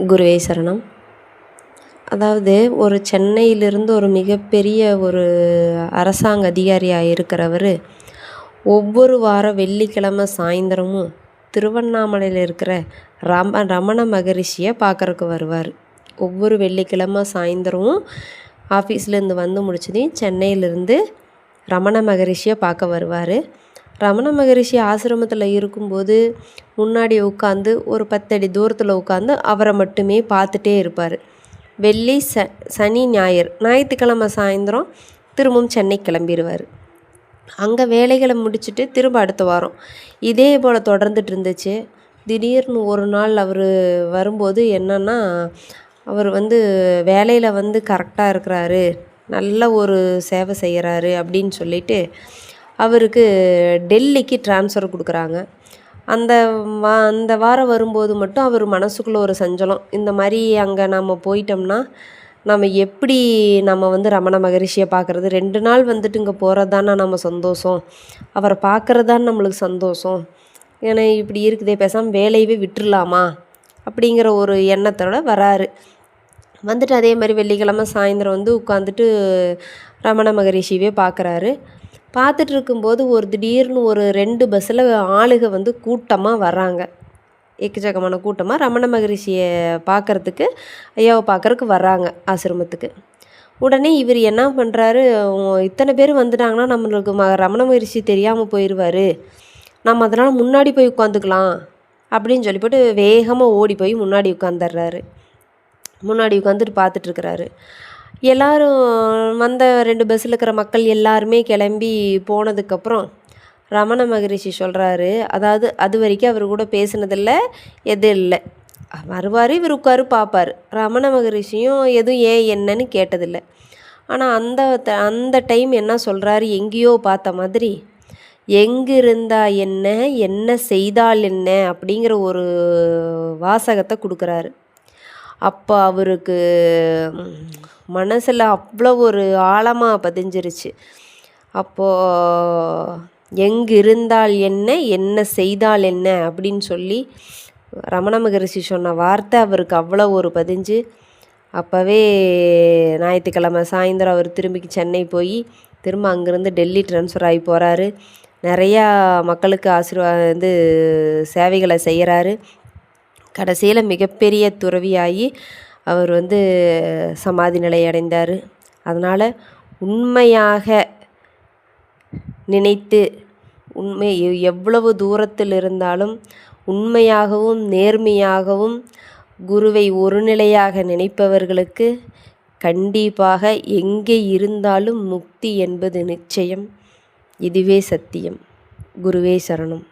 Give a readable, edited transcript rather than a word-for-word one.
குருவே சரணம். அதாவது ஒரு சென்னையிலிருந்து ஒரு மிகப்பெரிய ஒரு அரசாங்க அதிகாரியாக இருக்கிறவர் ஒவ்வொரு வாரம் வெள்ளிக்கிழமை சாயந்தரமும் திருவண்ணாமலையில் இருக்கிற ரமண மகரிஷியை பார்க்குறக்கு வருவார். ஒவ்வொரு வெள்ளிக்கிழமை சாயந்தரமும் ஆஃபீஸ்லேருந்து வந்து முடிச்சதையும் சென்னையிலேருந்து ரமண மகரிஷியை பார்க்க வருவார். ரமண மகரிஷி ஆசிரமத்தில் இருக்கும்போது முன்னாடி உட்காந்து ஒரு 10 அடி தூரத்தில் உட்காந்து அவரை மட்டுமே பார்த்துட்டே இருப்பார். வெள்ளி சனி ஞாயிற்றுக்கிழமை சாயந்தரம் திரும்பவும் சென்னை கிளம்பிடுவார். அங்கே வேலைகளை முடிச்சுட்டு திரும்ப அடுத்த வாரம் இதே போல் தொடர்ந்துட்டு இருந்துச்சு. திடீர்னு ஒரு நாள் அவர் வரும்போது என்னென்னா, அவர் வேலையில் கரெக்டாக இருக்கிறாரு, நல்ல ஒரு சேவை செய்கிறாரு அப்படின்னு சொல்லிட்டு அவருக்கு டெல்லிக்கு ட்ரான்ஸ்ஃபர் கொடுக்குறாங்க. அந்த வாரம் வரும்போது மட்டும் அவர் மனசுக்குள்ளே ஒரு சஞ்சலம், இந்த மாதிரி அங்கே நம்ம போயிட்டோம்னா நம்ம எப்படி ரமண மகரிஷியை பார்க்குறது, 2 நாள் இங்கே போகிறது தானே நம்ம சந்தோஷம், அவரை பார்க்குறது தான் நம்மளுக்கு சந்தோஷம், ஏன்னா இப்படி இருக்குதே, பேசாமல் வேலையவே விட்டுடலாமா அப்படிங்கிற ஒரு எண்ணத்தோட வராரு. அதே மாதிரி வெள்ளிக்கிழமை சாயந்தரம் உட்காந்துட்டு ரமண மகரிஷியவே பார்க்குறாரு. பார்த்துட்டு இருக்கும்போது திடீர்னு ஒரு 2 பஸ்ஸில் ஆளுக கூட்டமாக வர்றாங்க. எக்கச்சக்கமான கூட்டமாக ரமண மகரிஷியை பார்க்குறதுக்கு, ஐயாவை பார்க்குறக்கு வர்றாங்க ஆசிரமத்துக்கு. உடனே இவர் என்ன பண்ணுறாரு, இத்தனை பேர் வந்துட்டாங்கன்னா நம்மளுக்கு ரமண மகரிஷி தெரியாமல் போயிடுவார், நம்ம அதனால் முன்னாடி போய் உட்காந்துக்கலாம் அப்படின்னு சொல்லி போட்டு வேகமாக ஓடி போய் முன்னாடி உட்காந்துடுறாரு. முன்னாடி உட்காந்துட்டு பார்த்துட்ருக்குறாரு. எல்லோரும் 2 பஸ்ஸில் இருக்கிற மக்கள் எல்லாருமே கிளம்பி போனதுக்கப்புறம் ரமண மகரிஷி சொல்கிறாரு, அதாவது அது வரைக்கும் அவர் கூட பேசினதில்லை, எதுவும் இல்லை. வருவார், இவர் உட்காரு பார்ப்பார். ரமண மகரிஷியும் எதுவும் என்னன்னு கேட்டதில்லை. ஆனால் அந்த டைம் என்ன சொல்கிறாரு, எங்கேயோ பார்த்த மாதிரி, எங்கிருந்தா என்ன செய்தால் என்ன அப்படிங்கிற ஒரு வாசகத்தை கொடுக்குறாரு. அப்போ அவருக்கு மனசில் அவ்வளோ ஒரு ஆழமாக பதிஞ்சிருச்சு. அப்போது எங்கிருந்தால் என்ன செய்தால் என்ன அப்படின்னு சொல்லி ரமண மகரிஷி சொன்ன வார்த்தை அவருக்கு அவ்வளோ ஒரு பதிஞ்சு, அப்போவே ஞாயிற்றுக்கிழமை சாயந்தரம் அவர் திரும்பி சென்னை போய் திரும்ப அங்கேருந்து டெல்லி ட்ரான்ஸ்ஃபர் ஆகி போகிறாரு. நிறையா மக்களுக்கு சேவைகளை செய்கிறாரு. கடைசியில் மிகப்பெரிய துறவியாகி அவர் சமாதி நிலை அடைந்தார். அதனால் உண்மையாக நினைத்து எவ்வளவு தூரத்தில் இருந்தாலும் உண்மையாகவும் நேர்மையாகவும் குருவை ஒரு நிலையாக நினைப்பவர்களுக்கு கண்டிப்பாக எங்கே இருந்தாலும் முக்தி என்பது நிச்சயம். இதுவே சத்தியம். குருவே சரணம்.